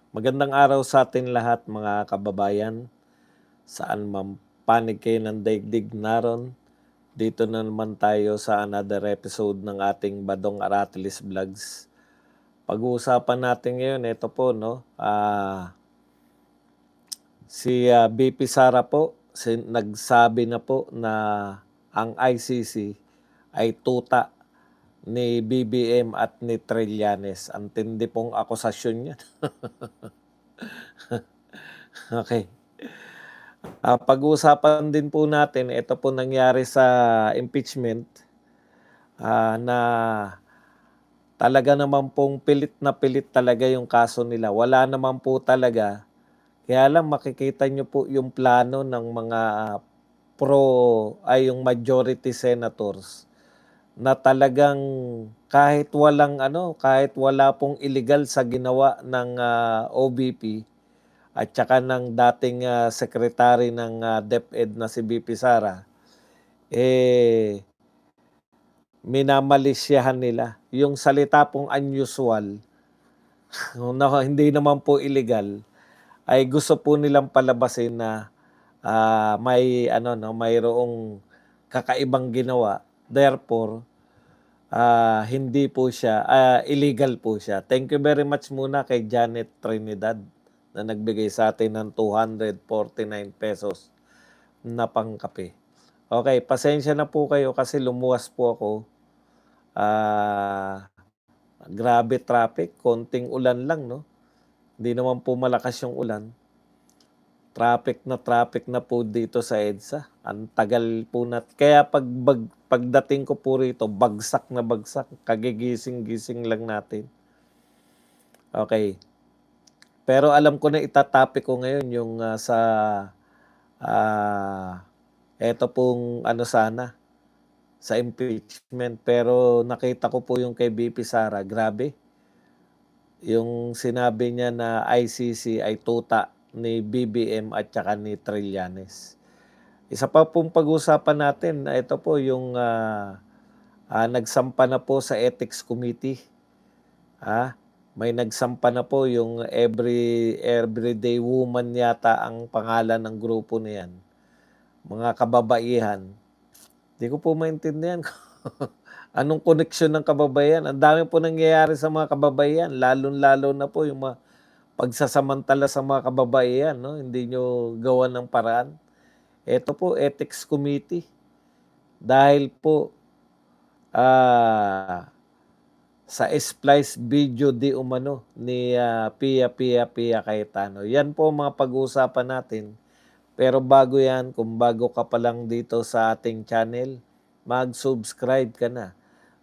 Magandang araw sa atin lahat mga kababayan, saan man panig kayo ng daigdig naron. Dito na naman tayo sa another episode ng ating Badong Aratilis Vlogs. Pag-uusapan natin ngayon, ito po, no? Si BP Sara po, nagsabi na po na ang ICC ay tuta ni BBM at ni Trillanes. Ang tindi pong akusasyon niya. Okay. Pag-uusapan din po natin, ito po nangyari sa impeachment na talaga naman pong pilit na pilit talaga yung kaso nila. Wala naman po talaga. Kaya lang makikita nyo po yung plano ng mga yung majority senators na talagang kahit kahit wala pong illegal sa ginawa ng OBP at saka ng dating secretary ng DepEd na si BP Sara, minamalisyahan nila. Yung salita pong unusual, na hindi naman po illegal, ay gusto po nilang palabasin na mayroong kakaibang ginawa. Therefore, hindi po siya, illegal po siya. Thank you very much muna kay Janet Trinidad na nagbigay sa atin ng 249 pesos na pangkape. Okay, pasensya na po kayo kasi lumuwas po ako. Grabe traffic, konting ulan lang, no? Hindi naman po malakas yung ulan. Traffic na po dito sa EDSA. Ang tagal po kaya pagdating ko po rito, bagsak na bagsak. Kagigising-gising lang natin. Okay. Pero alam ko na itatopic ko ngayon yung eto pong sa impeachment. Pero nakita ko po yung kay BP Sara, grabe. Yung sinabi niya na ICC ay tuta ni BBM at saka ni Trillanes. Isa pa pong pag-usapan natin, ito po yung nagsampa na po sa Ethics Committee. May nagsampa na po yung Everyday Woman yata ang pangalan ng grupo niyan. Mga kababaihan. Hindi ko po maintindihan anong koneksyon ng kababaihan. Ang dami po nangyayari sa mga kababaihan, lalo na po yung mga pagsasamantala sa mga kababaihan, no? Hindi nyo gawan ng paraan. Ito po, Ethics Committee. Dahil po sa splice video di umano ni Pia Cayetano. Yan po mga pag-uusapan natin. Pero bago yan, kung bago ka pa lang dito sa ating channel, mag-subscribe ka na.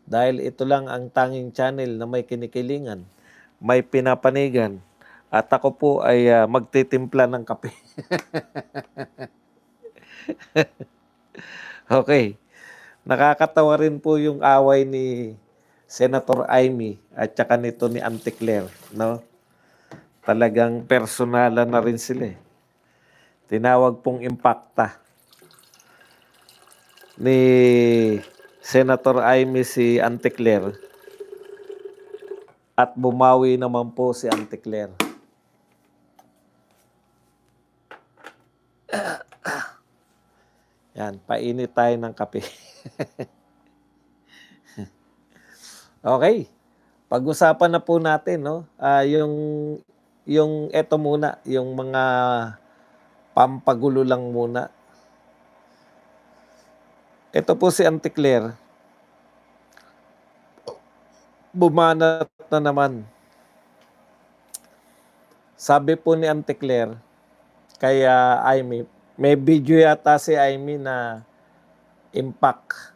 Dahil ito lang ang tanging channel na may kinikilingan, may pinapanigan, at ako po ay magtitimpla ng kape. Okay. Nakakatawa rin po yung away ni Senator Amy at saka nito ni Auntie Claire, no? Talagang personalan na rin sila eh. Tinawag pong impacta ni Senator Amy si Auntie Claire at bumawi naman po si Auntie Claire. Yan, painit tayo ng kape. Okay. Pag-usapan na po natin, no? Yung eto muna, yung mga pampagulo lang muna. Ito po si Auntie Claire. Bumanat na naman. Sabi po ni Auntie Claire, kaya Amy, may video yata si Amy na impact.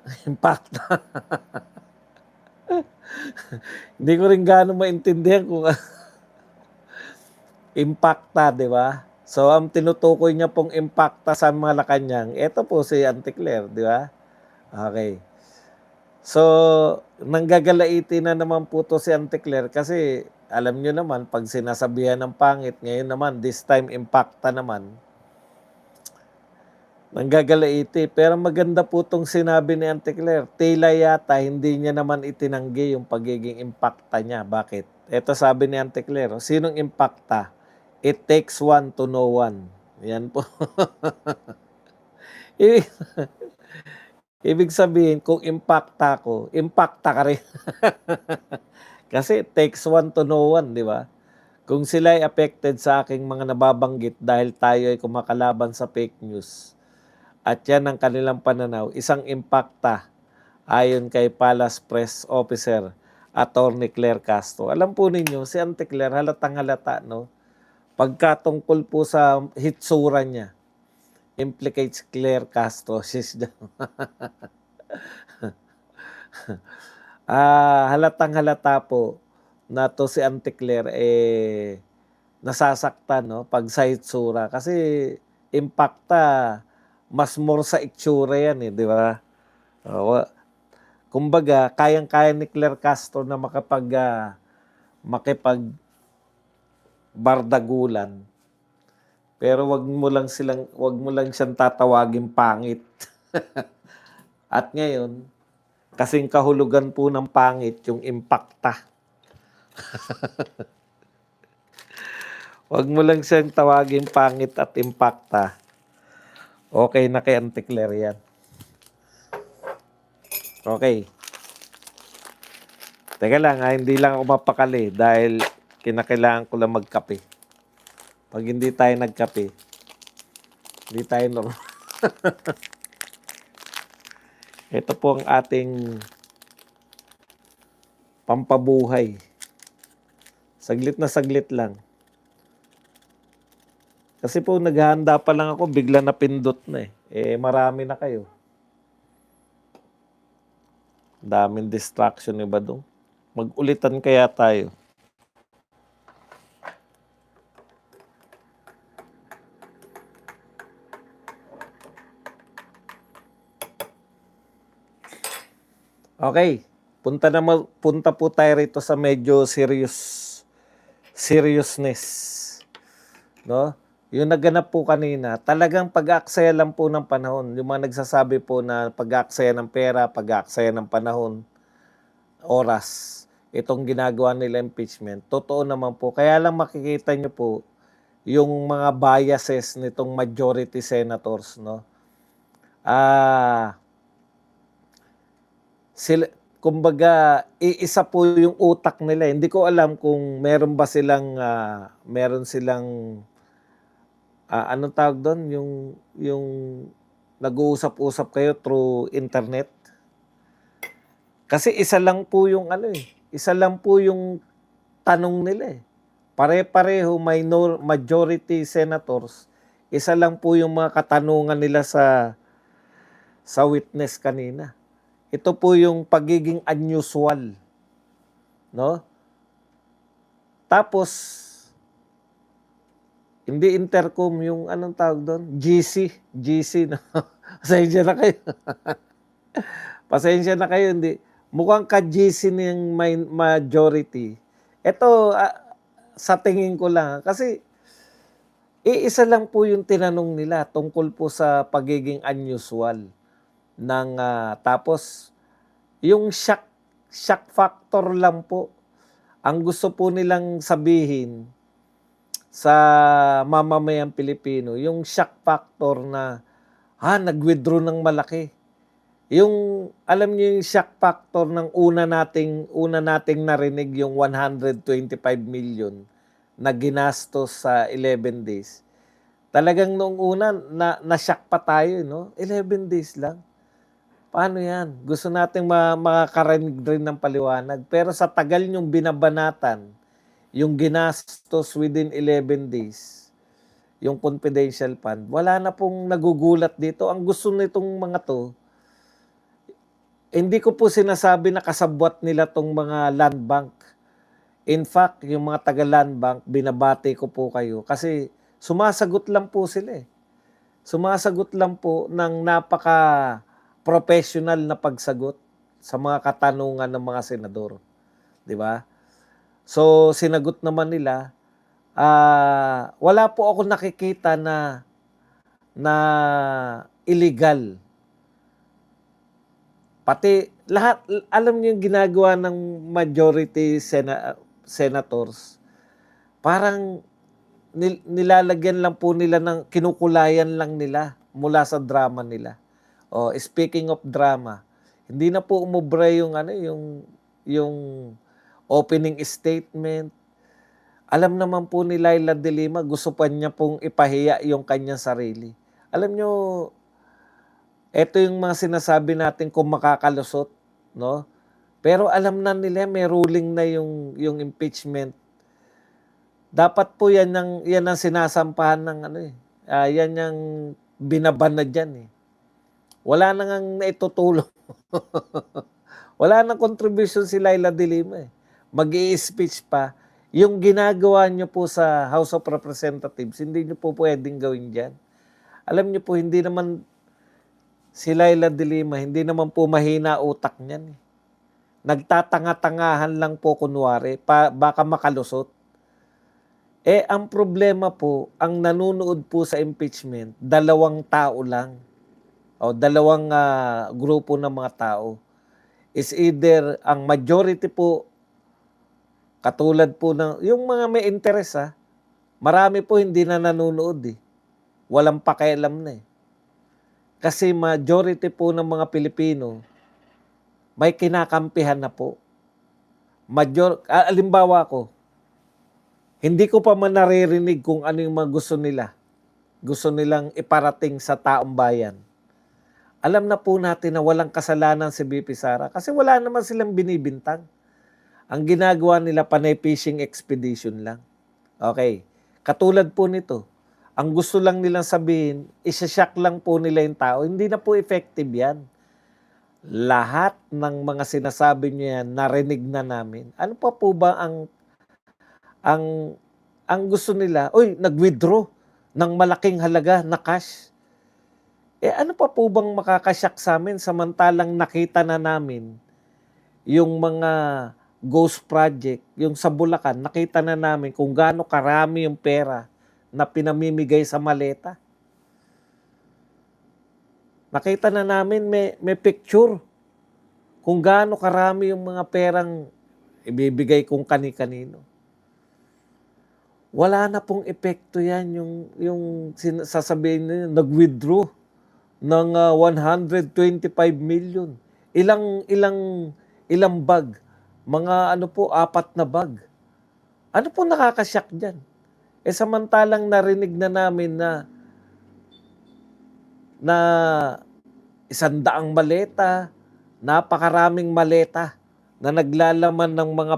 Hindi ko rin gaano maintindihan kung impacta, di ba? So, ang tinutukoy niya pong impacta sa Malacanang, ito po si Auntie Claire, di ba? Okay. So, nanggagalaiti na naman po to si Auntie Claire kasi alam nyo naman, pag sinasabihan ng pangit, ngayon naman, this time impacta naman. Nanggagalaiti. Pero maganda po itong sinabi ni Auntie Claire. Tila yata hindi niya naman itinanggi yung pagiging impacta niya. Bakit? Ito sabi ni Auntie Claire, sinong impacta? It takes one to know one. Yan po. Ibig ibig sabihin kung impacta ako, impacta ka rin. Kasi it takes one to know one, 'di ba? Kung sila ay affected sa aking mga nababanggit dahil tayo ay kumakalaban sa fake news at yan ang kanilang pananaw, isang impacta ayon kay Palace Press Officer Attorney Claire Castro. Alam po ninyo, si Auntie Claire halatang-halata, no? Pagkatungkol po sa hitsura niya, implicates Claire Castro. Halatang-halata po na 'to si Auntie Claire, nasasaktan 'no, 'pag sa hitsura. Kasi impacta, mas more sa itsura yan, 'di ba? Oo, kumbaga kayang-kaya ni Claire Castro na makipagbardagulan, pero 'wag mo lang siyang tatawaging pangit. At ngayon, kasing kahulugan po ng pangit yung impacta. 'Wag mo lang siyang tawaging pangit at impacta. Okay na kay Auntie Claire yan. Okay. Teka lang, hindi lang ako mapakali dahil kinakailangan ko lang magkape. 'Pag hindi tayo nagkape, hindi tayo normal. Ito po ang ating pampabuhay. Saglit na saglit lang. Kasi po naghahanda pa lang ako, bigla napindot na marami na kayo. Daming distraction, iba doon. Mag-ulitan kaya tayo. Okay, punta po tayo rito sa medyo seriousness, no? Yung naganap po kanina, talagang pag-aaksaya lang po ng panahon. Yung mga nagsasabi po na pag-aaksaya ng pera, pag-aaksaya ng panahon, oras, itong ginagawa nila impeachment. Totoo naman po. Kaya lang makikita nyo po yung mga biases nitong majority senators, no? Sila, kumbaga, iisa po yung utak nila. Hindi ko alam kung meron silang anong tawag doon? Yung nag-uusap-usap kayo through internet. Kasi isa lang po yung isa lang po yung tanong nila Pare-pareho majority senators, isa lang po yung mga katanungan nila sa witness kanina. Ito po yung pagiging unusual, no? Tapos hindi intercom, yung anong tawag doon? GC, no? Pasensya na kayo. Pasensya na kayo, hindi. Mukhang ka-GC ng majority. Ito, sa tingin ko lang, kasi iisa lang po yung tinanong nila tungkol po sa pagiging unusual. Tapos, yung shock factor lang po. Ang gusto po nilang sabihin sa mamamayang Pilipino, yung shock factor na, nag-withdraw ng malaki. Yung, alam niyo yung shock factor ng una nating narinig yung 125 million na ginastos sa 11 days. Talagang noong una, na-shock pa tayo, no? 11 days lang. Paano yan? Gusto nating makakarinig rin ng paliwanag. Pero sa tagal niyong binabanatan, yung ginastos within 11 days, yung confidential fund, wala na pong nagugulat dito. Ang gusto nitong mga to, hindi ko po sinasabi na kasabwat nila tong mga land bank. In fact, yung mga taga-land bank, binabati ko po kayo kasi sumasagot lang po sila Sumasagot lang po ng napaka-professional na pagsagot sa mga katanungan ng mga senador. 'Di ba? So, sinagot naman nila, wala po ako nakikita na illegal. Pati lahat, alam niyo yung ginagawa ng majority senators, parang nilalagyan lang po nila ng kinukulayan lang nila mula sa drama nila. Oh, speaking of drama, hindi na po umubra yung ano, yung opening statement. Alam naman po ni Laila de Lima, gusto pa niya pong ipahiya yung kanyang sarili. Alam nyo, eto yung mga sinasabi natin kung makakalusot, no? Pero alam na nila may ruling na yung impeachment. Dapat po yan ang sinasampahan ng ano eh. Yan yung binaban na dyan eh. Wala na ngang naitutulong. Wala nang contribution si Laila de Lima eh. Mag-i-speech pa. Yung ginagawa nyo po sa House of Representatives, hindi nyo po pwedeng gawin dyan. Alam nyo po, hindi naman si Laila de Lima, hindi naman po mahina utak niyan eh. Nagtatanga-tangahan lang po kunwari, baka makalusot. Eh, ang problema po, ang nanunood po sa impeachment, 2 tao lang. O 2 grupo ng mga tao. Is either ang majority po, katulad po ng, yung mga may interest marami po hindi na nanonood eh. Walang pakialam na eh. Kasi majority po ng mga Pilipino, may kinakampihan na po. Alimbawa ko, hindi ko pa man naririnig kung ano yung mga gusto nila. Gusto nilang iparating sa taong bayan. Alam na po natin na walang kasalanan si BP Sara kasi wala naman silang binibintang. Ang ginagawa nila panay fishing expedition lang. Okay. Katulad po nito, ang gusto lang nilang sabihin, isa-shock lang po nila yung tao. Hindi na po effective yan. Lahat ng mga sinasabi niyo yan, narinig na namin. Ano pa po ba ang gusto nila? Nag-withdraw ng malaking halaga na cash. Ano pa po bang makakasyak sa amin samantalang nakita na namin yung mga ghost project, yung sa Bulacan, nakita na namin kung gaano karami yung pera na pinamimigay sa maleta. Nakita na namin may picture kung gaano karami yung mga perang ibibigay kung kani-kanino. Wala na pong epekto yan yung sasabihin nyo, nag-withdraw ng 125 million. Ilang bag? Mga 4 na bag. Ano po nakakasyak dyan? Samantalang narinig na namin na 100 maleta, napakaraming maleta na naglalaman ng mga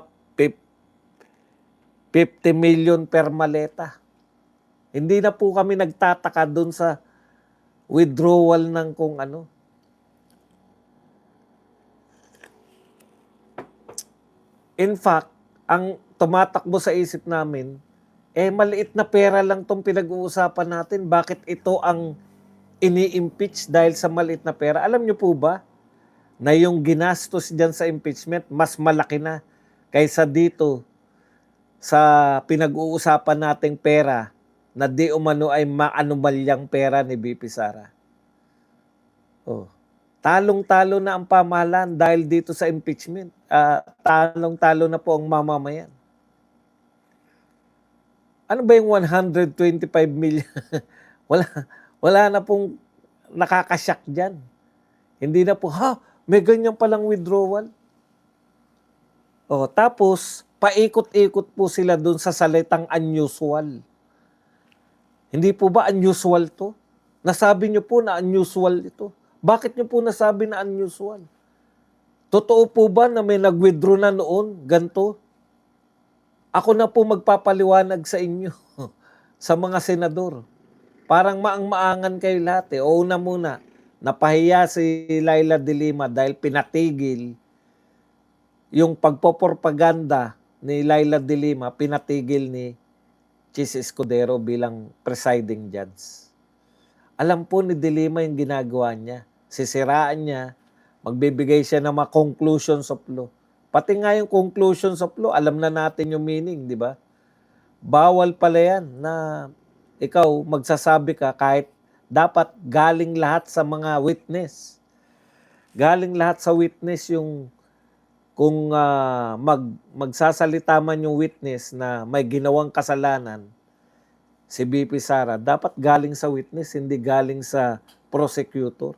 50 million per maleta. Hindi na po kami nagtataka doon sa withdrawal ng kung ano. In fact, ang tumatakbo sa isip namin, maliit na pera lang tong pinag-uusapan natin. Bakit ito ang ini-impeach dahil sa maliit na pera? Alam niyo po ba na yung ginastos dyan sa impeachment, mas malaki na kaysa dito sa pinag-uusapan nating pera na di umano ay maanumalyang pera ni BP Sara. Talong-talo na ang pamahalaan dahil dito sa impeachment. Talong-talo na po ang mamamayan. Ano ba yung 125 million? wala na pong nakakasyak dyan. Hindi na po, may ganyan palang withdrawal. Tapos, paikot-ikot po sila dun sa salitang unusual. Hindi po ba unusual to? Nasabi nyo po na unusual ito. Bakit nyo po nasabi na unusual? Totoo po ba na may nag-withdraw na noon, ganito? Ako na po magpapaliwanag sa inyo, sa mga senador. Parang maang-maangan kayo lahat eh. Una muna, napahiya si Laila de Lima dahil pinatigil yung pagpopropaganda ni Laila de Lima, pinatigil ni Chis Escudero bilang presiding judge. Alam po ni de Lima yung ginagawa niya. Sisiraan niya, magbibigay siya ng mga conclusions of law. Pati nga yung conclusions of law, alam na natin yung meaning, di ba? Bawal pala yan na ikaw magsasabi ka kahit dapat galing lahat sa mga witness. Galing lahat sa witness yung kung magsasalita man yung witness na may ginawang kasalanan, si BP Sara, dapat galing sa witness, hindi galing sa prosecutor.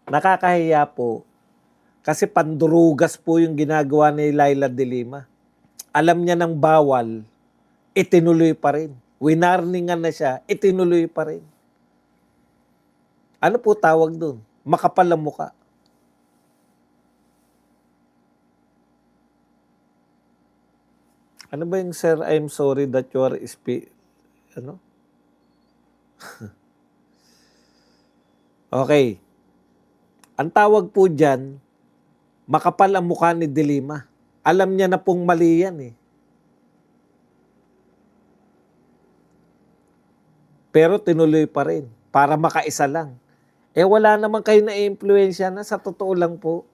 Nakakahiya po kasi pandurugas po yung ginagawa ni Laila de Lima. Alam niya ng bawal, itinuloy pa rin. Winarningan na siya, itinuloy pa rin. Ano po tawag doon? Makapal ang muka. Ano ba yung, sir, I'm sorry that you are ano? Okay. Ang tawag po dyan, makapal ang mukha ni de Lima. Alam niya na pong mali yan eh. Pero tinuloy pa rin para makaisa lang. Wala naman kayo na impluwensya na, sa totoo lang po.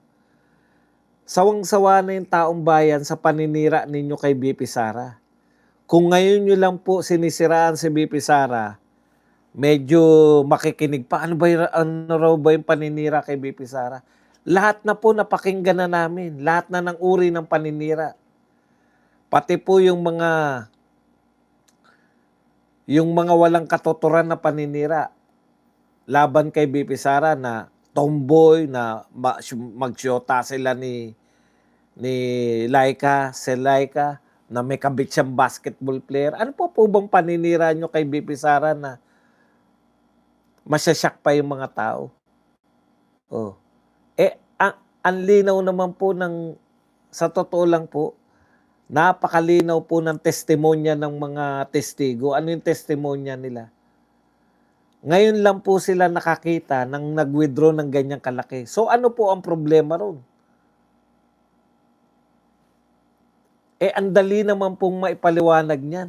Sawang-sawa na yung taong bayan sa paninira ninyo kay BP Sara. Kung ngayon nyo lang po sinisiraan si BP Sara, medyo makikinig pa. Ano raw ba yung paninira kay BP Sara? Lahat na po napakinggan na namin. Lahat na ng uri ng paninira. Pati po yung mga walang katuturan na paninira laban kay BP Sara na tomboy, na magsyota sila ni Laika, na may kabit siyang basketball player. Ano po bang paninira nyo kay BP Sara na masyasyak pa yung mga tao? Oh. Ang linaw naman po sa totoo lang po, napakalinaw po ng testimonya ng mga testigo. Ano yung testimonya nila? Ngayon lang po sila nakakita ng nag-withdraw ng ganyang kalaki. So ano po ang problema ron? Ang dali naman pong maipaliwanag niyan.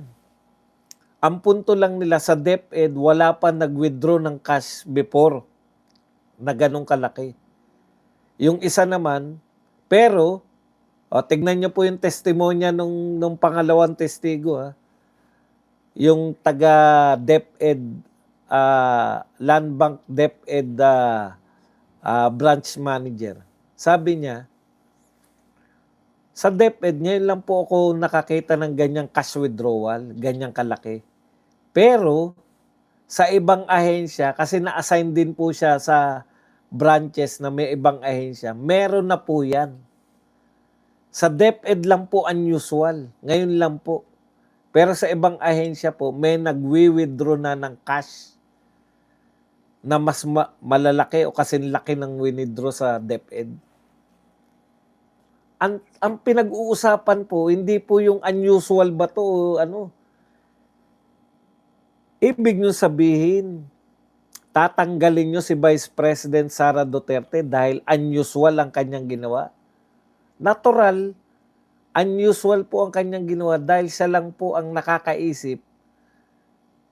Ang punto lang nila sa DepEd, wala pa nag-withdraw ng cash before na ganong kalaki. Yung isa naman, pero, tignan nyo po yung testimonya nung pangalawang testigo. Yung taga DepEd, Land Bank DepEd branch manager. Sabi niya, sa DepEd, ngayon lang po ako nakakita ng ganyang cash withdrawal, ganyang kalaki. Pero, sa ibang ahensya, kasi na-assign din po siya sa branches na may ibang ahensya, meron na po yan. Sa DepEd lang po unusual, ngayon lang po. Pero sa ibang ahensya po, may nagwi-withdraw na ng cash na mas malalaki o kasing laki ng winidraw sa DepEd. Ang pinag-uusapan po, hindi po yung unusual ba to o ano. Ibig nyo sabihin, tatanggalin nyo si Vice President Sara Duterte dahil unusual ang kanyang ginawa? Natural, unusual po ang kanyang ginawa dahil siya lang po ang nakakaisip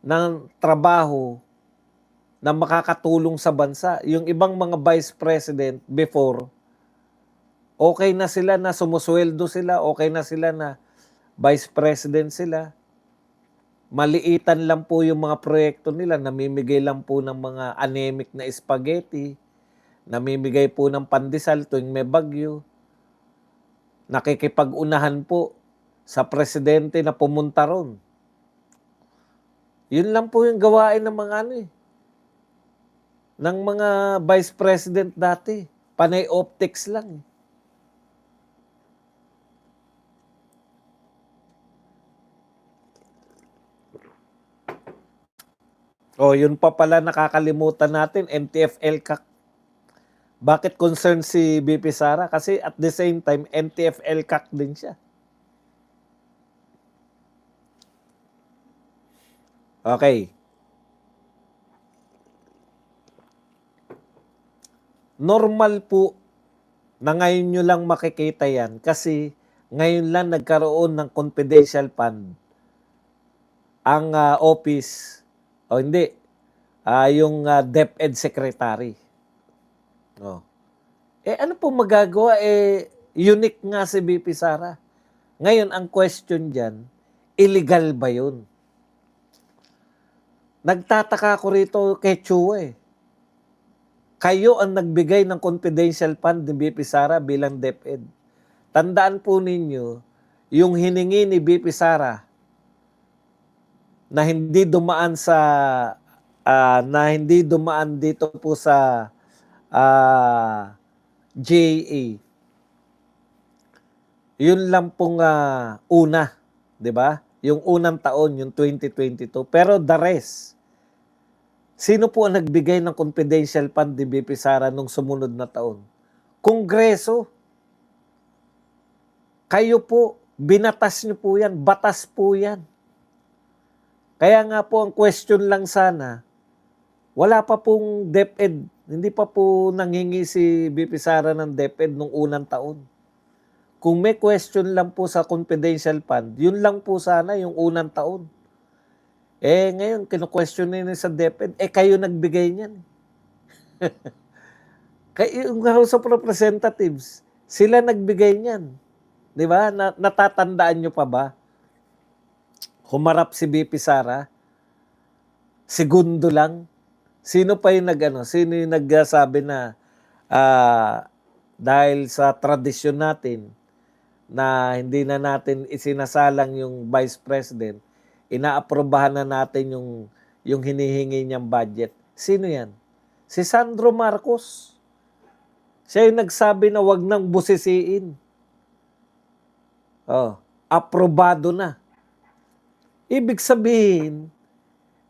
ng trabaho na makakatulong sa bansa. Yung ibang mga Vice President before, okay na sila na sumusweldo sila, okay na sila na Vice President sila. Maliitan lang po yung mga proyekto nila, namimigay lang po ng mga anemic na spaghetti, namimigay po ng pandesal tuwing may bagyo. Nakikipag-unahan po sa presidente na pumunta ron. Yun lang po yung gawain ng mga ng mga Vice President dati. Panay optics lang. Yun pa pala nakakalimutan natin, MTF-LCAC. Bakit concerned si BP Sara? Kasi at the same time, MTF-LCAC din siya. Okay. Normal po na ngayon nyo lang makikita yan kasi ngayon lang nagkaroon ng confidential fund ang office, yung DepEd Secretary. Ano po magagawa? Unique nga si BP Sara. Ngayon, ang question dyan, illegal ba yun? Nagtataka ko rito kay Chua Kayo ang nagbigay ng confidential fund ni BP Sara bilang DepEd. Tandaan po ninyo, yung hiningi ni BP Sara na hindi dumaan sa dito po sa GAA. Yun lang pong una, 'di ba? Yung unang taon, yung 2022. Pero the rest, sino po ang nagbigay ng confidential fund ni BP Sara nung sumunod na taon? Kongreso. Kayo po, binatas niyo po yan, batas po yan. Kaya nga po ang question lang sana, wala pa pong DepEd, hindi pa po nanghingi si BP Sara ng DepEd nung unang taon. Kung may question lang po sa confidential fund, yun lang po sana yung unang taon. Ngayon, kinu-question nila sa DepEd, kayo nagbigay niyan. Yung House of Representatives, sila nagbigay niyan. Di ba? Natatandaan nyo pa ba? Humarap si BP Sara, segundo lang. Sino pa yung sino yung nagsabi na dahil sa tradisyon natin na hindi na natin isinasalang yung Vice President, inaaprobahan na natin yung hinihingi niyang budget. Sino yan? Si Sandro Marcos. Siya yung nagsabi na wag nang busisiin. Aprobado na. Ibig sabihin,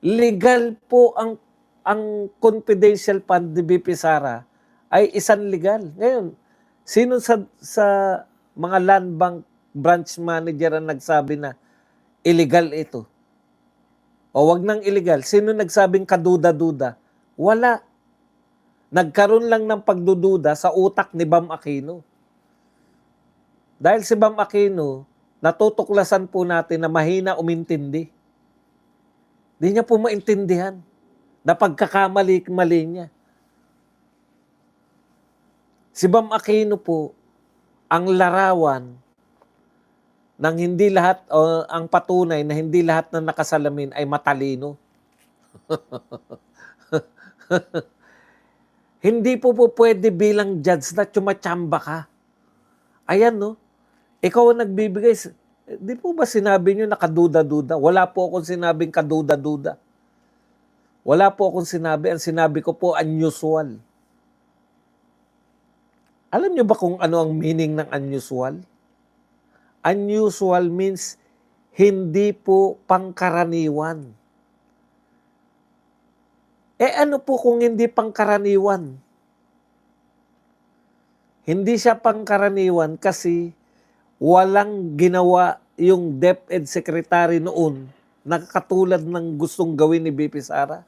legal po ang confidential fund ni BP Sara ay isang legal. Ngayon, sino sa mga land bank branch manager ang nagsabi na illegal ito? O wag nang illegal. Sino nagsabing kaduda-duda? Wala. Nagkaroon lang ng pagdududa sa utak ni Bam Aquino. Dahil si Bam Aquino, natutuklasan po natin na mahina umintindi. Hindi niya po maintindihan na pagkakamali-mali niya. Si Bam Aquino po, ang larawan ng hindi lahat, ang patunay na hindi lahat na nakasalamin ay matalino. Hindi po pwede bilang judge na tsumatsamba ka. Ayan, no? Ikaw ang nagbibigay. Di po ba sinabi nyo na kaduda-duda? Wala po akong sinabing kaduda-duda. Wala po akong sinabi. Ang sinabi ko po, unusual. Alam nyo ba kung ano ang meaning ng unusual? Unusual means hindi po pangkaraniwan. Ano po kung hindi pangkaraniwan? Hindi siya pangkaraniwan kasi walang ginawa yung DepEd Secretary noon na katulad ng gustong gawin ni BP Sara.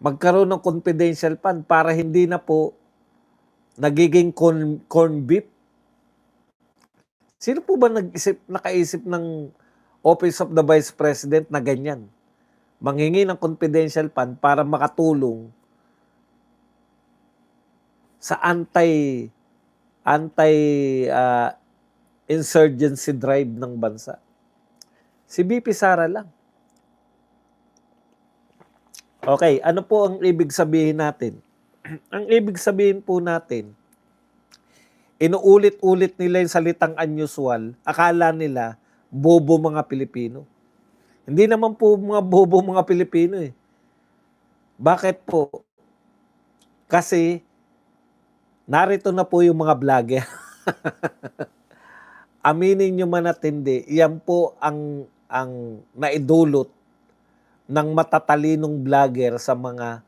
Magkaroon ng confidential fund para hindi na po nagiging corn beef. Sino po ba nakaisip ng Office of the Vice President na ganyan? Manghingi ng confidential fund para makatulong sa anti-insurgency drive ng bansa. Si BP Sara lang. Okay, ano po ang ibig sabihin natin? Ang ibig sabihin po natin, inuulit-ulit nila yung salitang unusual, akala nila bobo mga Pilipino. Hindi naman po mga bobo mga Pilipino eh. Bakit po? Kasi narito na po yung mga vlogger. Aminin nyo man at hindi, yan po ang naidulot ng matatalinong vlogger sa mga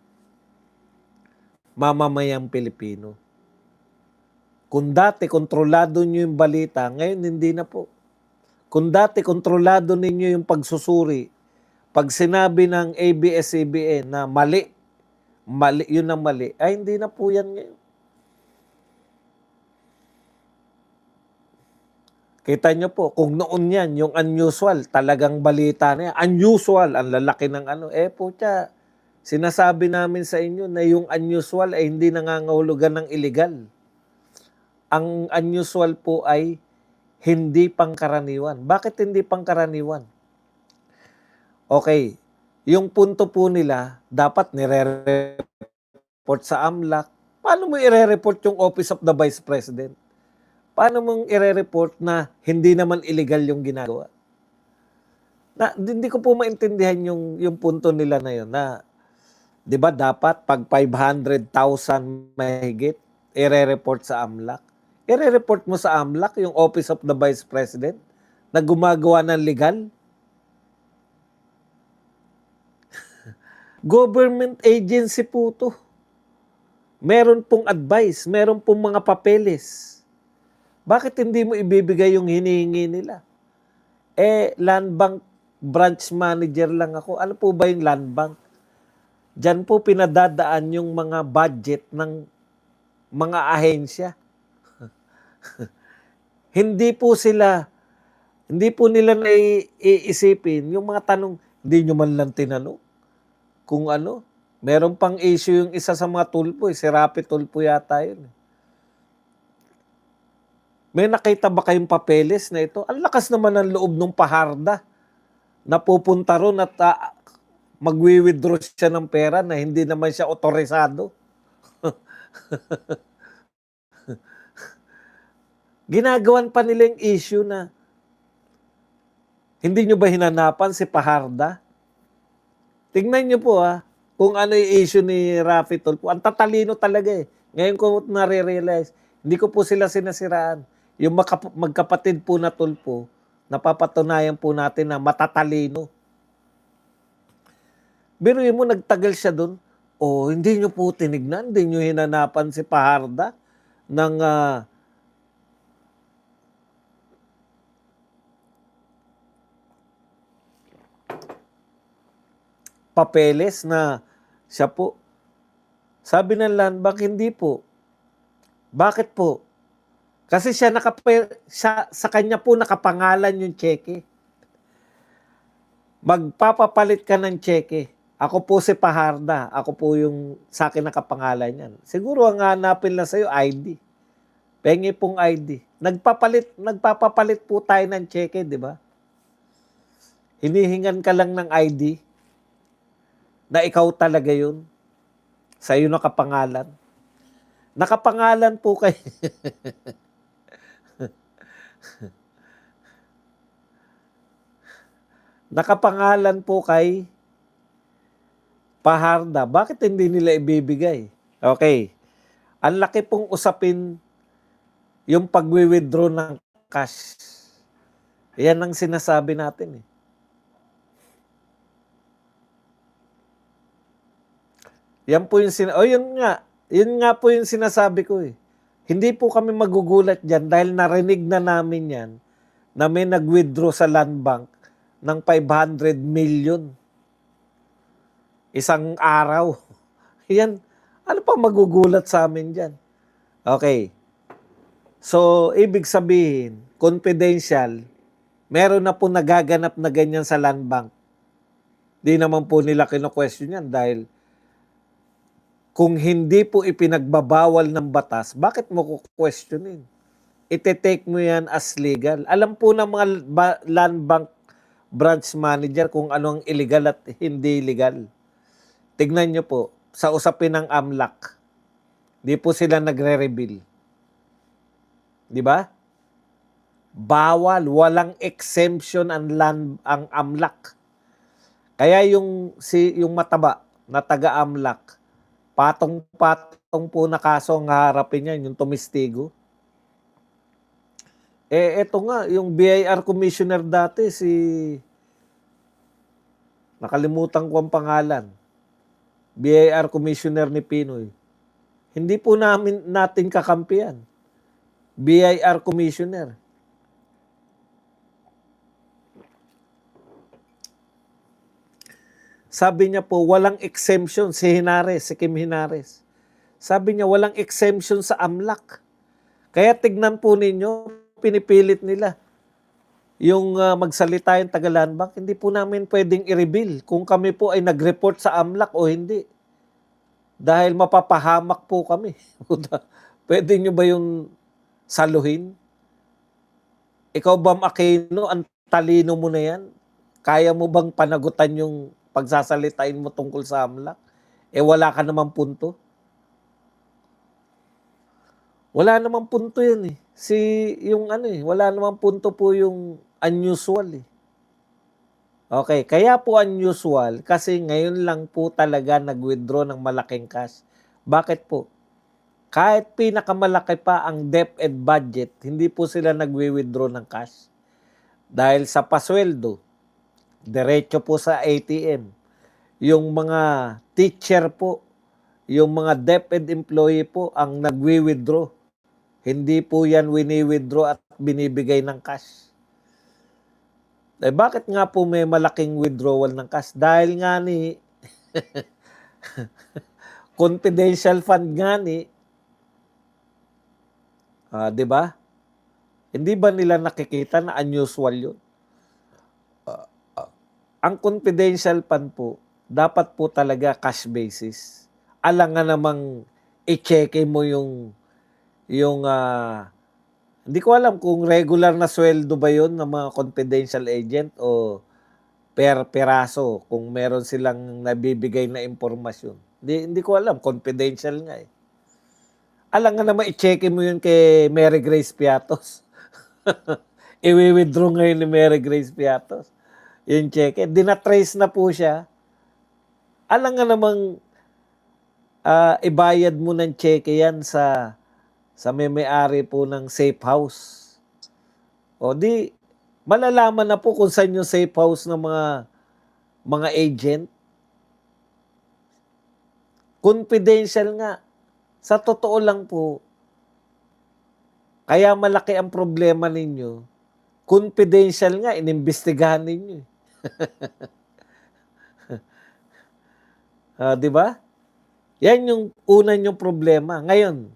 mamamayang Pilipino. Kung dati kontrolado nyo yung balita, ngayon hindi na po. Kung dati kontrolado ninyo yung pagsusuri, pag sinabi ng ABS-CBN na mali, yun ang mali, ay hindi na po yan ngayon. Kita nyo po, kung noon yan, yung unusual, talagang balita na yan. Unusual, ang lalaki ng putya, sinasabi namin sa inyo na yung unusual ay hindi nangangahulugan ng illegal. Ang unusual po ay hindi pangkaraniwan. Bakit hindi pangkaraniwan? Okay, yung punto po nila, dapat nire-report sa AMLAC. Paano mo i-report yung Office of the Vice President? Paano mong ire-report na hindi naman illegal yung ginagawa? Hindi ko po maintindihan yung punto nila na yun na 'di ba dapat pag 500,000 mahigit ire-report sa AMLAC. Ire-report mo sa AMLAC yung Office of the Vice President na gumagawa ng legal. Government agency po to. Meron pong advice, meron pong mga papeles. Bakit hindi mo ibibigay yung hinihingi nila? Land Bank branch manager lang ako. Ano po ba yung land bank? Diyan po pinadadaan yung mga budget ng mga ahensya. Hindi po nila naiisipin yung mga tanong, hindi nyo man lang tinanong kung ano. Meron pang issue yung isa sa mga tulpo, si Rapi Tulfo yata yun. May nakita ba kayong papeles na ito? Ang lakas naman ng loob ng paharda na pupunta ron at magwi-withdraw siya ng pera na hindi naman siya otorisado. Ginagawan pa nila yung issue na hindi nyo ba hinanapan si Paharda? Tingnan nyo po kung ano yung issue ni Rafi Tulfo. Ang tatalino talaga eh. Ngayon ko nare-realize, hindi ko po sila sinasiraan. Yung magkapatid po na Tulfo, napapatunayan po natin na matatalino. Biruin mo, nagtagal siya doon. Hindi nyo po tinignan, hindi nyo hinanapan si Paharda ng papeles na siya po. Sabi ng Land Bank, hindi po. Bakit po? Kasi sa kanya po nakapangalan yung cheque. Magpapapalit ka ng cheque. Ako po si Paharda. Ako po yung sa akin nakapangalan yan. Siguro ang hanapin lang sa'yo, ID. Pengi pong ID. Nagpapapalit po tayo ng cheque, di ba? Hinihingan ka lang ng ID na ikaw talaga yun. Sa'yo nakapangalan. Nakapangalan po kay nakapangalan po kay Paharda. Bakit hindi nila ibibigay? Okay. Ang laki pong usapin yung pagwi-withdraw ng cash. Yan ang sinasabi natin eh. Yan po yung yun nga po yung sinasabi ko eh. Hindi po kami magugulat dyan dahil narinig na namin yan na may nag-withdraw sa Land Bank ng 500 million. Isang araw. Yan. Ano pa magugulat sa amin dyan? Okay. So, ibig sabihin, confidential, meron na po nagaganap na ganyan sa Land Bank. Di naman po nila kino-question yan dahil kung hindi po ipinagbabawal ng batas, bakit mo questionin? Ite-take mo yan as legal. Alam po ng mga Land Bank branch manager kung ano ang illegal at hindi legal. Tignan nyo po, sa usapin ng AMLAC, di po sila nagre-reveal. Di ba? Bawal, walang exemption ang AMLAC. Kaya yung mataba na taga-AMLAC, patong-patong po na kaso ang haharapin niya, yung tumistigo. Eto nga, yung BIR commissioner dati, nakalimutan ko ang pangalan. BIR commissioner ni Pinoy. Hindi po natin kakampiyan. BIR commissioner. Sabi niya po, walang exemption si Kim Henares. Sabi niya, walang exemption sa AMLAC. Kaya tignan po ninyo, pinipilit nila yung magsalita yung taga-Land Bank. Hindi po namin pwedeng i-reveal kung kami po ay nag-report sa AMLAC o hindi. Dahil mapapahamak po kami. Pwede nyo ba yung saluhin? Ikaw ba, Aquino, ang talino mo na yan? Kaya mo bang panagutan yung pagsasalitain mo tungkol sa AMLAC? Wala ka namang punto. Wala namang punto yan eh. Si yung ano, wala namang punto po yung unusual, eh. Okay, kaya po unusual kasi ngayon lang po talaga nag-withdraw ng malaking cash. Bakit po? Kahit pinakamalaki pa ang DepEd budget, hindi po sila nagwi-withdraw ng cash. Dahil sa pasweldo, diretso po sa ATM. Yung mga teacher po, yung mga DepEd employee po ang nagwi-withdraw. Hindi po yan wini-withdraw at binibigay ng cash. Eh bakit nga po may malaking withdrawal ng cash? Dahil nga ni confidential fund nga ni, 'di ba? Hindi ba nila nakikita na unusual 'yun? Ang confidential fund po, dapat po talaga cash basis. Alangan namang i-cheque mo yung hindi ko alam kung regular na sweldo ba 'yun ng mga confidential agent o per piraso kung meron silang nabibigay na impormasyon. Hindi ko alam, confidential nga, eh. Alangan naman i-cheque mo 'yun kay Mary Grace Piatos. Iwi-withdraw ngayon ni Mary Grace Piatos yung cheque. Dina-trace na po siya. Alangan namang ibayad mo ng cheque yan sa may-ari po ng safe house. O di, malalaman na po kung saan yung safe house ng mga agent. Confidential nga. Sa totoo lang po, kaya malaki ang problema ninyo. Confidential nga, inimbestigahan ninyo. Di ba? Yan yung una yung problema. Ngayon,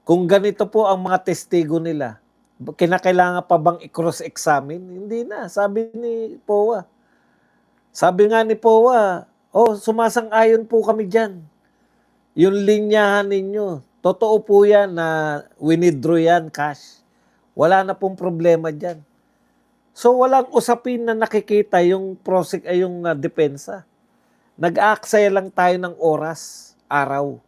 kung ganito po ang mga testigo nila, kinakailangan pa bang i-cross-examine? Hindi na, sabi ni POA. Sabi nga ni POA, sumasang-ayon po kami dyan. Yung linyahan ninyo, totoo po yan na winidraw yan, cash. Wala na pong problema dyan. So walang usapin na nakikita yung depensa. Nag-aaksaya lang tayo ng oras, araw.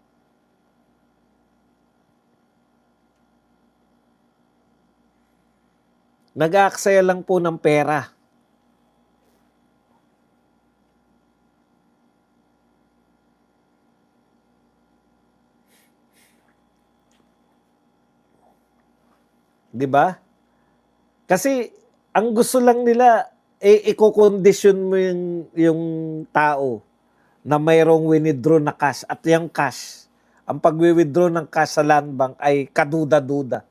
Nag-aaksaya lang po ng pera. Di ba? Kasi ang gusto lang nila, i-condition mo yung tao na mayroong winidraw na cash at yung cash, ang pag-withdraw ng cash sa land bank ay kaduda-duda.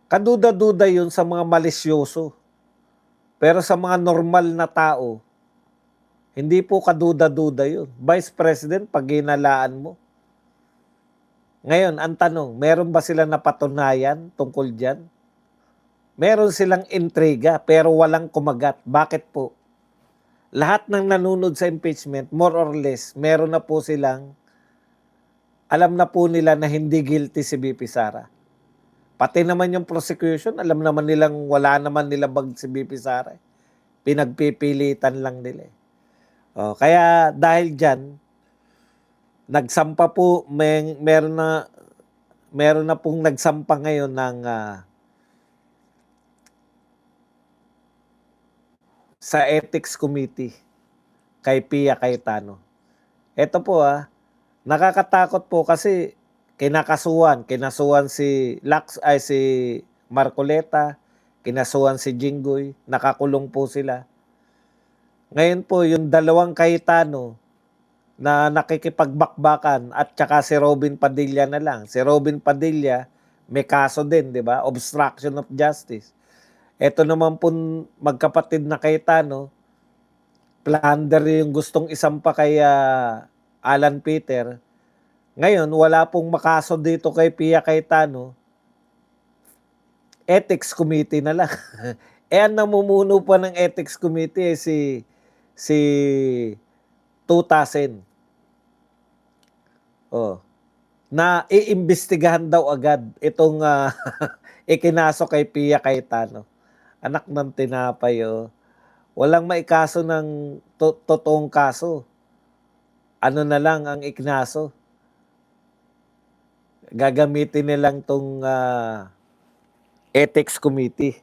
Kaduda-duda yun sa mga malisyoso. Pero sa mga normal na tao, hindi po kaduda-duda yun. Vice President, pag ginalaan mo. Ngayon, ang tanong, meron ba sila napatunayan tungkol dyan? Meron silang intriga pero walang kumagat. Bakit po? Lahat ng nanunod sa impeachment, more or less, meron na po silang, alam na po nila na hindi guilty si BP Sara. Pati naman yung prosecution, alam naman nilang wala naman nila bag si BP Sara. Pinagpipilitan lang nila. Kaya dahil dyan, nagsampa po, meron na pong nagsampa ngayon ng sa Ethics Committee kay Pia Cayetano. Ito po nakakatakot po kasi kinasuhan si si Marcoleta, kinasuhan si Jinggoy, nakakulong po sila. Ngayon po yung dalawang Cayetano na nakikipagbakbakan at saka si Robin Padilla na lang. Si Robin Padilla may kaso din, 'di ba? Obstruction of justice. Ito naman po magkapatid na Cayetano, plunder yung gustong isampa kay Alan Peter. Ngayon, wala pong makaso dito kay Pia Cayetano. Ethics Committee na lang. Ang namumuno pa ng Ethics Committee si Tutasin. Na iimbestigahan daw agad itong ikinaso kay Pia Cayetano. Anak ng tinapay, walang maikaso ng totoong kaso. Ano na lang ang iknaso. gagamitin nilang 'tong, ethics committee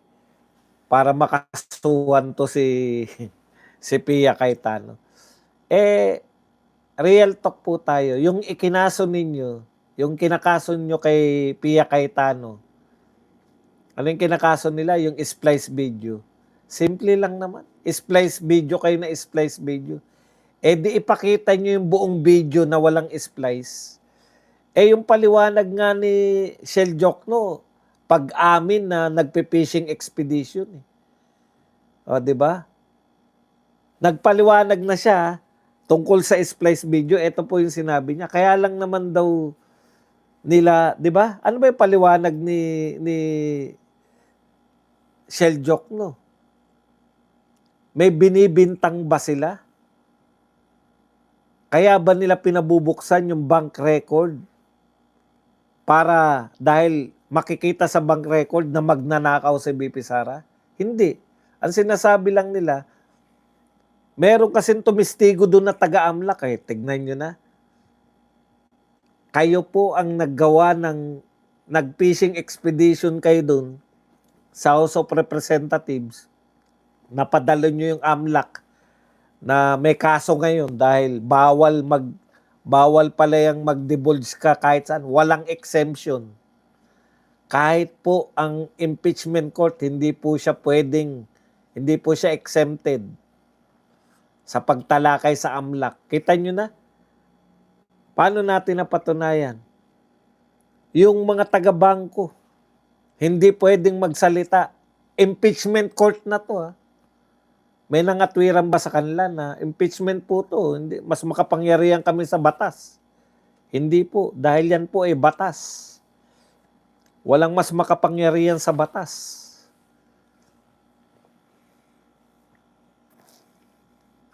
para makasuhan 'to si si Pia Cayetano. Eh, real talk po tayo, yung ikinaso ninyo, yung kinakaso niyo kay Pia Cayetano, ano yung kinakaso nila? Yung splice video. Simple lang naman, splice video kayo na splice video. Eh, di ipakita niyo yung buong video na walang splice. Eh, yung paliwanag nga ni Shell Jokno, pag-amin na nagpe-fishing expedition, eh. O, 'di ba? Nagpaliwanag na siya tungkol sa splice video, ito po yung sinabi niya. Kaya lang naman daw nila, 'di ba? Ano ba yung paliwanag ni Shell Jokno? May binibintang ba sila? Kaya ba nila pinabubuksan yung bank record? Para dahil makikita sa bank record na magnanakaw si BP Sara? Hindi. Ang sinasabi lang nila, meron kasing tumistigo doon na taga-AMLAC eh. Tignan nyo na. Kayo po ang naggawa ng nag-fishing expedition kayo doon sa House of Representatives. Napadalo nyo yung AMLAC na may kaso ngayon dahil bawal pala yung mag-divulge ka kahit saan. Walang exemption. Kahit po ang impeachment court, hindi po siya exempted sa pagtalakay sa AMLAC. Kita nyo na? Paano natin napatunayan? Yung mga taga-bangko, hindi pwedeng magsalita. Impeachment court na to, ha? May nangatwiran ba sa kanila na impeachment po to? Hindi, mas makapangyarihan kami sa batas. Hindi po, dahil yan po ay batas. Walang mas makapangyarihan sa batas.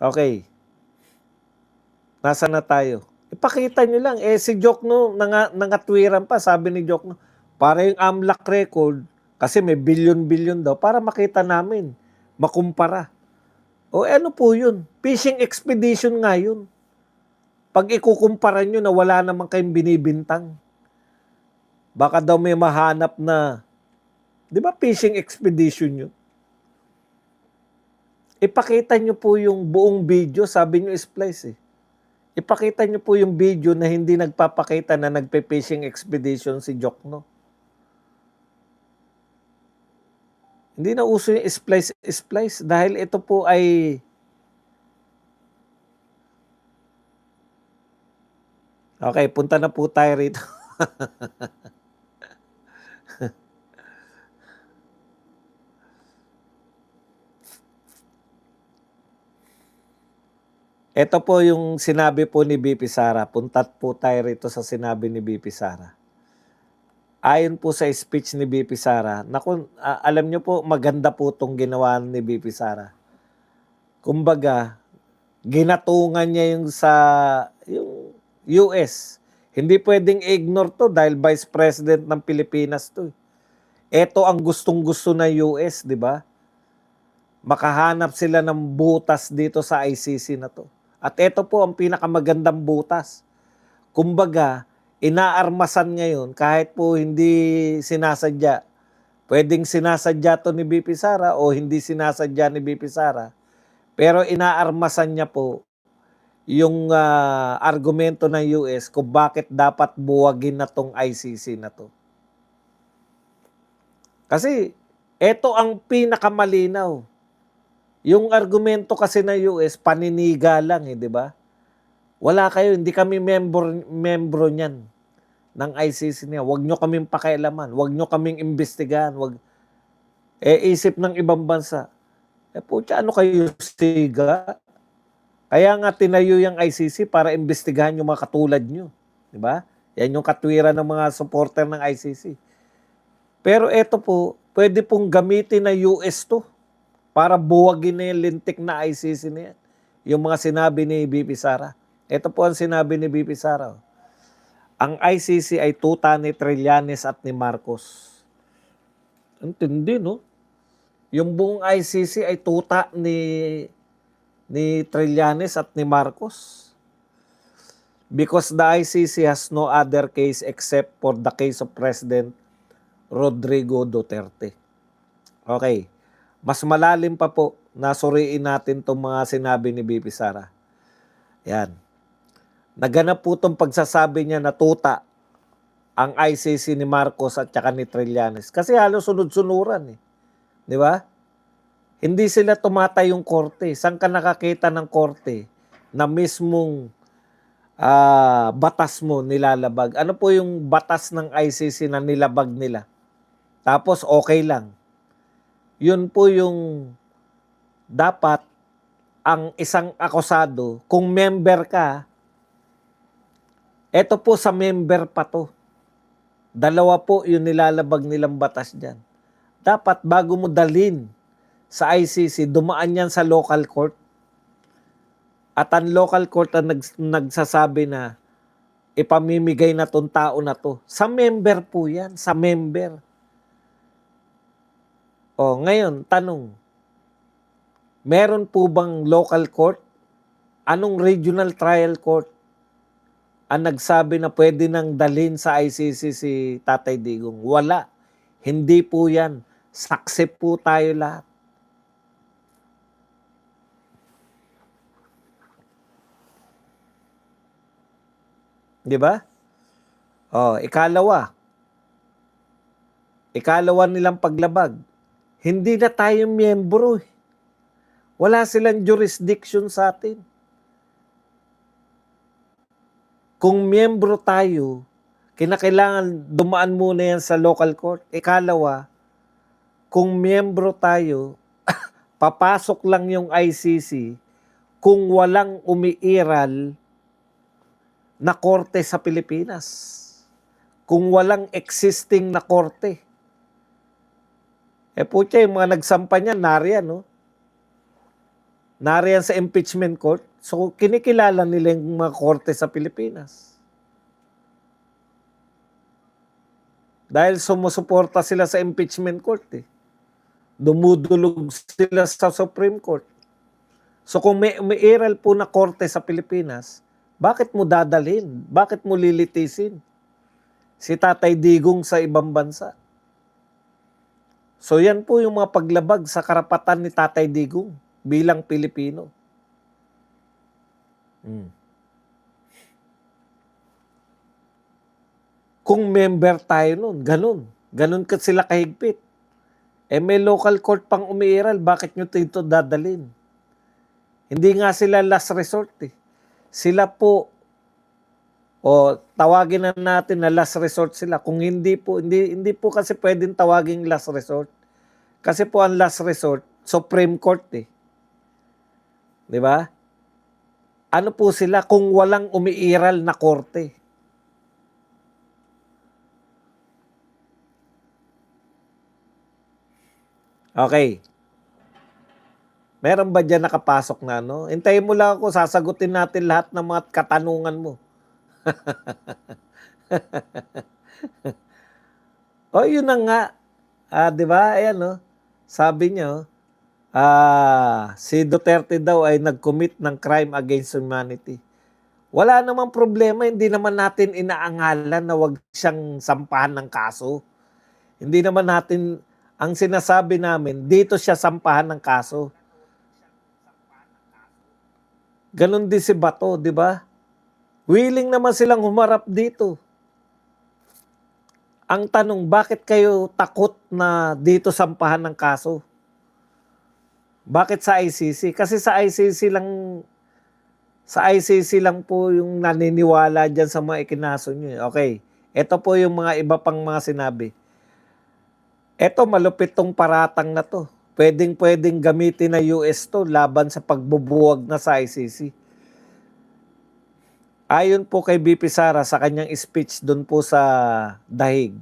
Okay. Nasaan na tayo? Ipakita nyo lang. Eh, si Jokno, nangatwiran pa. Sabi ni Jokno, para yung AMLAC record, kasi may billion-billion daw, para makita namin, makumpara. O ano po yun? Fishing expedition nga yun. Pag ikukumpara nyo na wala naman kayong binibintang, baka daw may mahanap na, di ba fishing expedition yun? Ipakita nyo po yung buong video, sabi nyo splice eh. Ipakita nyo po yung video na hindi nagpapakita na nagpe-fishing expedition si Jokno. Hindi na uso yung splice dahil ito po ay okay, punta na po tayo rito. Ito po yung sinabi po ni BP Sara. Puntat po tayo rito sa sinabi ni BP Sara. Ayon po sa speech ni BP Sara, naku, alam nyo po, maganda po itong ginawa ni BP Sara. Kumbaga, ginatungan niya yung US. Hindi pwedeng ignore to dahil Vice President ng Pilipinas to. Ito ang gustong-gusto na US, di ba? Makahanap sila ng butas dito sa ICC na to. At ito po ang pinakamagandang butas. Kumbaga, inaarmasan ngayon kahit po hindi sinasadya. Pwedeng sinasadya to ni BP Sara o hindi sinasadya ni BP Sara. Pero inaarmasan niya po yung argumento ng US kung bakit dapat buwagin na tong ICC na to. Kasi ito ang pinakamalinaw. Yung argumento kasi ng US, paniniga lang eh, di ba? Wala kayo, hindi kami membro niyan ng ICC niya. Huwag nyo kaming pakialaman. Huwag nyo kaming imbestigahan. Isip ng ibang bansa. Pucha, ano kayo siga? Kaya nga tinayo yung ICC para imbestigahan yung mga katulad nyo. Di ba? Yan yung katwiran ng mga supporter ng ICC. Pero eto po, pwede pong gamitin na US to para buwagin na yung lintik na ICC na yan. Yung mga sinabi ni BP Sara. Ito po ang sinabi ni BP Sara. Ang ICC ay tuta ni Trillanes at ni Marcos. Intindi, no? Yung buong ICC ay tuta ni Trillanes at ni Marcos. because the ICC has no other case except for the case of President Rodrigo Duterte. Okay. Mas malalim pa po, nasuriin natin itong mga sinabi ni BP Sara. Yan. Naganap po itong pagsasabi niya na tuta ang ICC ni Marcos at saka ni Trillanes. Kasi halos sunod-sunuran eh. Di ba? Hindi sila tumatay yung korte. Saan ka nakakita ng korte na mismong batas mo nilalabag? Ano po yung batas ng ICC na nilabag nila? Tapos okay lang. Yun po yung dapat ang isang akusado, kung member ka, eto po sa member pa to. Dalawa po yung nilalabag nilang batas dyan. Dapat bago mo dalhin sa ICC, dumaan yan sa local court. At ang local court ang nagsasabi na ipamimigay na tong tao na to. Sa member po yan, sa member. O, ngayon, tanong, meron po bang local court? Anong regional trial court ang nagsabi na pwede nang dalhin sa ICC si Tatay Digong? Wala. Hindi po yan. Saksi po tayo lahat. Di ba? O, ikalawa nilang paglabag. Hindi na tayo miyembro. Wala silang jurisdiction sa atin. Kung miyembro tayo, kinakailangan dumaan muna yan sa local court. Ikalawa, kung miyembro tayo, papasok lang yung ICC kung walang umiiral na korte sa Pilipinas. Kung walang existing na korte. Putya, yung mga nagsampa niyan, nariyan, no? Nariyan sa impeachment court. So, kinikilala nila yung mga korte sa Pilipinas. Dahil sumusuporta sila sa impeachment court, eh. Dumudulog sila sa Supreme Court. So, kung may umiiral po na korte sa Pilipinas, bakit mo dadalhin? Bakit mo lilitisin si Tatay Digong sa ibang bansa? So yan po yung mga paglabag sa karapatan ni Tatay Digong bilang Pilipino. Kung member tayo nun, ganun. Ganun ka sila kahigpit. May local court pang umiiral, bakit nyo ito dadalhin? Hindi nga sila last resort eh. Sila po, tawagin na natin na last resort sila. Kung hindi po kasi pwedeng tawaging last resort. Kasi po ang last resort, Supreme Court eh. Di ba? Ano po sila kung walang umiiral na korte? Okay. Meron ba dyan nakapasok na, no? Hintayin mo lang ako, sasagutin natin lahat ng mga katanungan mo. Yun na nga. Di ba? Ayan, no? Sabi niyo, si Duterte daw ay nag-commit ng crime against humanity. Wala namang problema. Hindi naman natin inaangalan na wag siyang sampahan ng kaso. Hindi naman natin, ang sinasabi namin, dito siya sampahan ng kaso. Ganon din si Bato, di ba? Willing naman silang humarap dito. Ang tanong, bakit kayo takot na dito sampahan ng kaso? Bakit sa ICC? Kasi sa ICC lang po yung naniniwala dyan sa mga ikinaso nyo. Okay, ito po yung mga iba pang mga sinabi. Ito, malupit tong paratang na to. Pwedeng gamitin na US to laban sa pagbubuwag na sa ICC. Ayon po kay BP Sara sa kanyang speech doon po sa Dahig,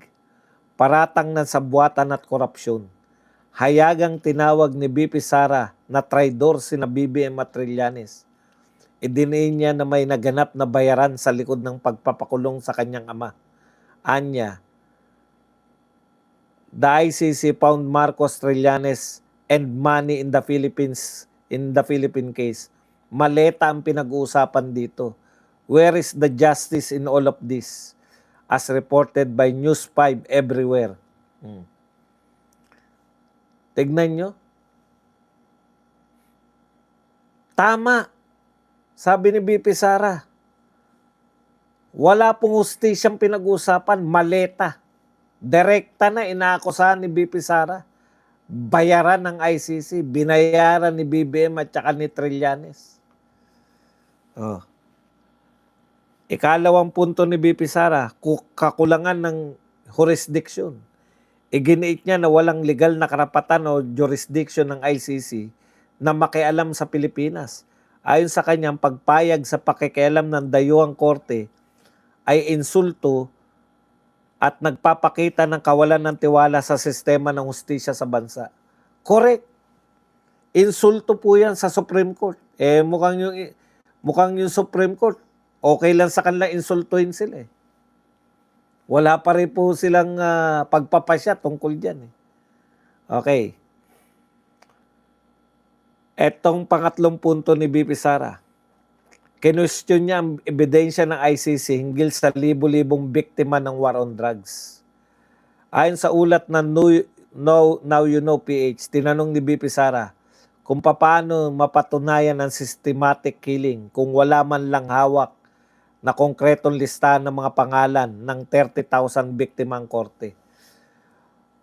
paratang ng sabwatan at korupsyon. Hayagang tinawag ni BP Sara na traidor sina BBM at Trillanes. Idiniin niya na may naganap na bayaran sa likod ng pagpapakulong sa kanyang ama. Anya, the ICC found Marcos, Trillanes and money in the Philippine case. Maleta ang pinag-uusapan dito. Where is the justice in all of this? As reported by News 5 everywhere. Tignan nyo. Tama. Sabi ni BP Sara, wala pong hustisyang pinag-usapan, maleta. Direkta na inaakusahan ni BP Sara. Bayaran ng ICC, binayaran ni BBM at saka ni Trillanes. Ikalawang punto ni BP Sara, kakulangan ng jurisdiction. Iginiit niya na walang legal na karapatan o jurisdiction ng ICC na makialam sa Pilipinas. Ayon sa kanyang pagpayag sa pakikialam ng dayuhang korte ay insulto at nagpapakita ng kawalan ng tiwala sa sistema ng hustisya sa bansa. Correct. Insulto po yan sa Supreme Court. Mukhang yung Supreme Court, okay lang sa kanila insultuhin sila. Wala pa rin po silang pagpapasya tungkol dyan. Okay. Etong pangatlong punto ni BP Sara. Kinwestiyon niya ang ebidensya ng ICC hinggil sa libo-libong biktima ng war on drugs. Ayon sa ulat ng Now You Know PH, tinanong ni BP Sara kung paano mapatunayan ang systematic killing kung wala man lang hawak na konkretong listahan ng mga pangalan ng 30,000 biktima ang korte.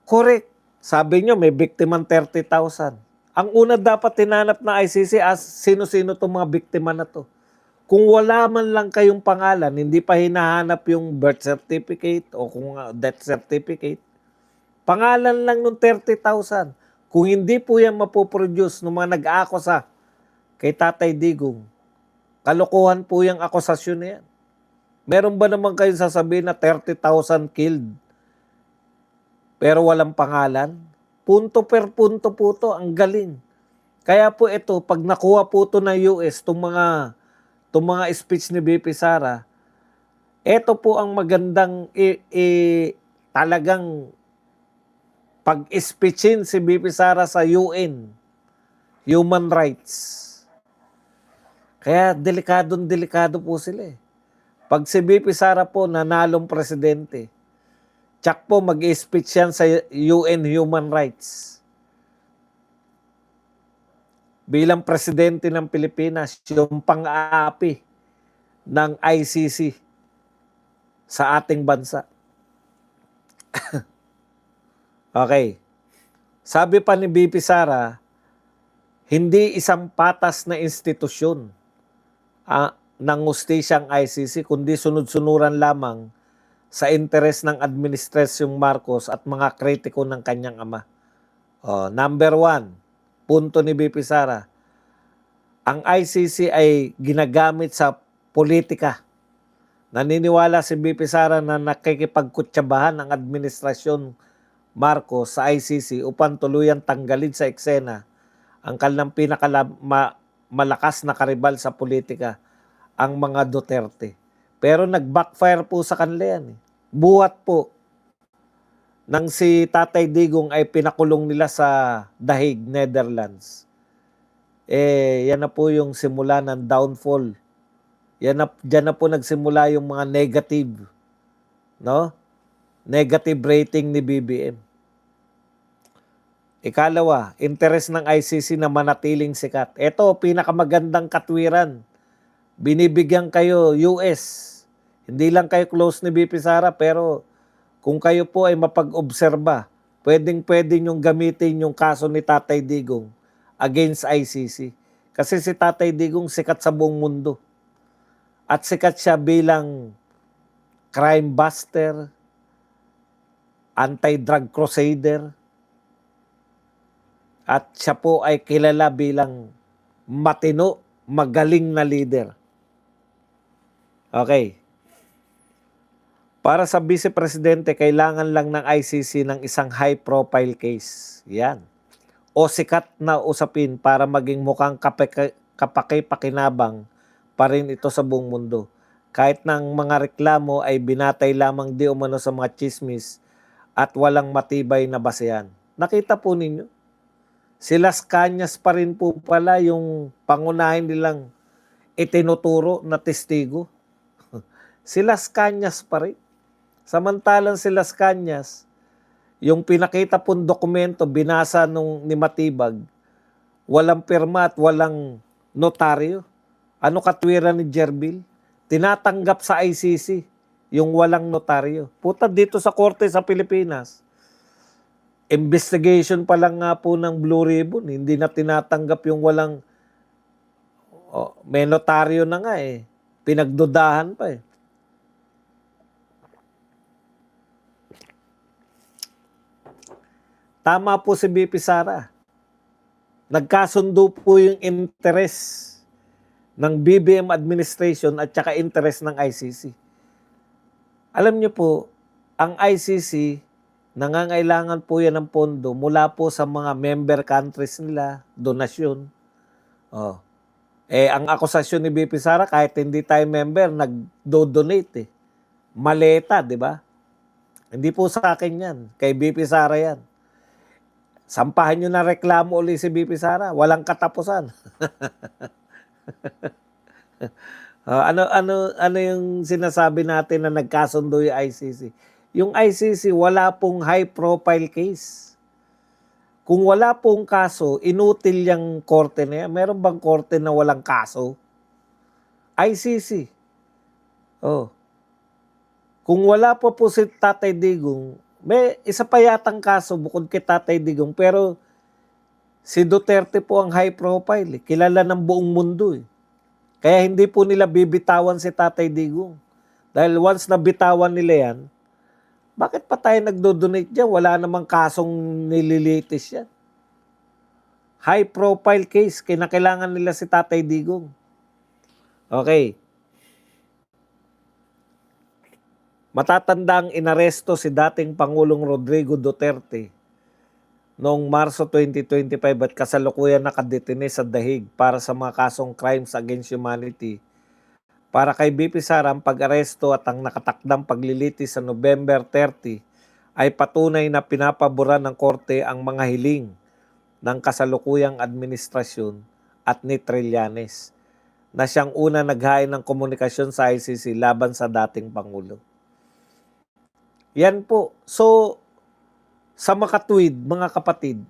Correct. Sabi nyo, may biktimang 30,000. Ang una dapat tinanap na ICC as sino-sino itong mga biktima na to. Kung wala man lang kayong pangalan, hindi pa hinahanap yung birth certificate o kung death certificate, pangalan lang ng 30,000. Kung hindi po yan mapoproduce ng mga nag-aakusa kay Tatay Digong, kalokohan po yung akusasyon na yan. Meron ba naman kayong sasabihin na 30,000 killed pero walang pangalan? Punto per punto po to, ang galing. Kaya po ito, pag nakuha po to ng US, itong mga speech ni BP Sara, ito po ang magandang talagang pag-speechin si BP Sara sa UN, human rights. Kaya delikado po sila. Pag si BP Sara po nanalong presidente, tsak po mag-speech yan sa UN Human Rights. Bilang presidente ng Pilipinas, yung pang-aapi ng ICC sa ating bansa. Okay. Sabi pa ni BP Sara, hindi isang patas na institusyon ng hustisyang ICC, kundi sunod-sunuran lamang sa interes ng Administrasyong Marcos at mga kritiko ng kanyang ama. Number 1, punto ni BP Sara, ang ICC ay ginagamit sa politika. Naniniwala si BP Sara na nakikipagkutsabahan ang Administrasyon Marcos sa ICC upang tuluyang tanggalin sa eksena ang kanilang malakas na karibal sa politika, ang mga Duterte. Pero nag-backfire po sa kanila yan. Buhat po nang si Tatay Digong ay pinakulong nila sa The Hague, Netherlands. Yan na po yung simula ng downfall. Diyan na po nagsimula yung mga negative, no? Negative rating ni BBM. Ikalawa, interes ng ICC na manatiling sikat. Ito, pinakamagandang katwiran. Binibigyan kayo US. Hindi lang kayo close ni BP Sara, pero kung kayo po ay mapag-obserba, pwedeng-pwede nyong gamitin yung kaso ni Tatay Digong against ICC. Kasi si Tatay Digong sikat sa buong mundo. At sikat siya bilang crime buster, anti-drug crusader, at siya po ay kilala bilang matino, magaling na leader. Okay. Para sa Vice Presidente, kailangan lang ng ICC ng isang high-profile case. Yan. O sikat na usapin para maging mukhang kapaki-pakinabang pa rin ito sa buong mundo. Kahit ng mga reklamo ay binatay lamang di umano sa mga chismis at walang matibay na basehan. Nakita po ninyo? Si Las Cañas pa rin po pala yung pangunahin nilang itinuturo na testigo. si Las Cañas pa rin. Samantalang si Las Cañas, yung pinakita pong dokumento, binasa ni Matibag, walang pirma at walang notaryo. Ano katwiran ni Jerbil? Tinatanggap sa ICC yung walang notaryo. Puta, dito sa korte sa Pilipinas, investigation pa lang nga po ng Blue Ribbon, hindi na tinatanggap yung walang, may notaryo na nga eh. Pinagdudahan pa eh. Tama po si BP Sara. Nagkasundo po yung interest ng BBM administration at saka interest ng ICC. Alam niyo po, ang ICC, nangangailangan po yan ng pondo mula po sa mga member countries nila, donasyon. Ang akusasyon ni BP Sara, kahit hindi tayo member, nagdo-donate eh. Maleta, di ba? Hindi po sa akin yan. Kay BP Sara yan. Sampahan nyo na reklamo ulit si BP Sara. Walang katapusan. Ano yung sinasabi natin na nagkasundo yung ICC? Yung ICC, wala pong high profile case. Kung wala pong kaso, inutil yung korte na yan. Meron bang korte na walang kaso? ICC. Kung wala po si Tatay Digong, may isa pa yatang kaso bukod kay Tatay Digong, pero si Duterte po ang high profile. Kilala ng buong mundo eh. Kaya hindi po nila bibitawan si Tatay Digong. Dahil once na bitawan nila yan, bakit pa tayo nagdo-donate dyan? Wala namang kasong nililitis yan. High profile case, kinakailangan nila si Tatay Digong. Okay. Matatandang inaresto si dating Pangulong Rodrigo Duterte noong Marso 2025 at kasalukuyan nakadetine sa Dahig para sa mga kasong crimes against humanity. Para kay BP Sara, ang pag-aresto at ang nakatakdang paglilitis sa November 30 ay patunay na pinapaboran ng korte ang mga hiling ng kasalukuyang administrasyon at ni Trillanes na siyang una naghain ng komunikasyon sa ICC laban sa dating Pangulo. Yan po. So, sa makatwid, mga kapatid,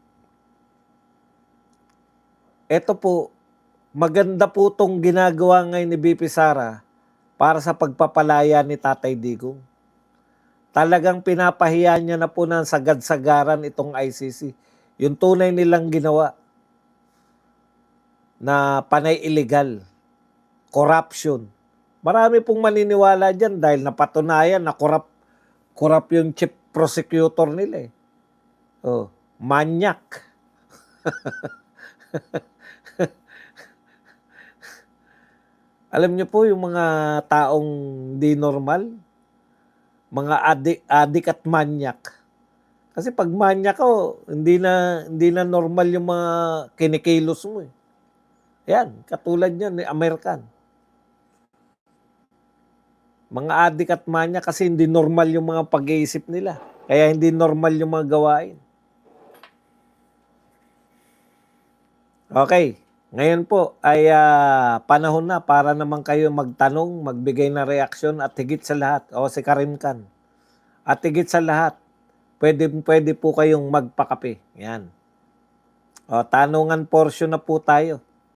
eto po, maganda po itong ginagawa ngayon ni BP Sara para sa pagpapalaya ni Tatay Digong. Talagang pinapahiya niya na po ng sagad-sagaran itong ICC. Yung tunay nilang ginawa na panay illegal, corruption. Marami pong maniniwala dyan dahil napatunayan na corrupt yung chief prosecutor nila eh. Manyak. Alam niyo po yung mga taong di normal, mga adik at manyak. Kasi pag manyak ko, hindi na normal yung mga kinikilos mo eh. Yan, katulad niyan, American. Mga adik at manya kasi hindi normal yung mga pag-iisip nila. Kaya hindi normal yung mga gawain. Okay. Ngayon po ay panahon na para naman kayo magtanong, magbigay na reaksyon at higit sa lahat, si Karim Khan. At higit sa lahat, pwede po kayong magpakape. Yan. Tanungan portion na po tayo.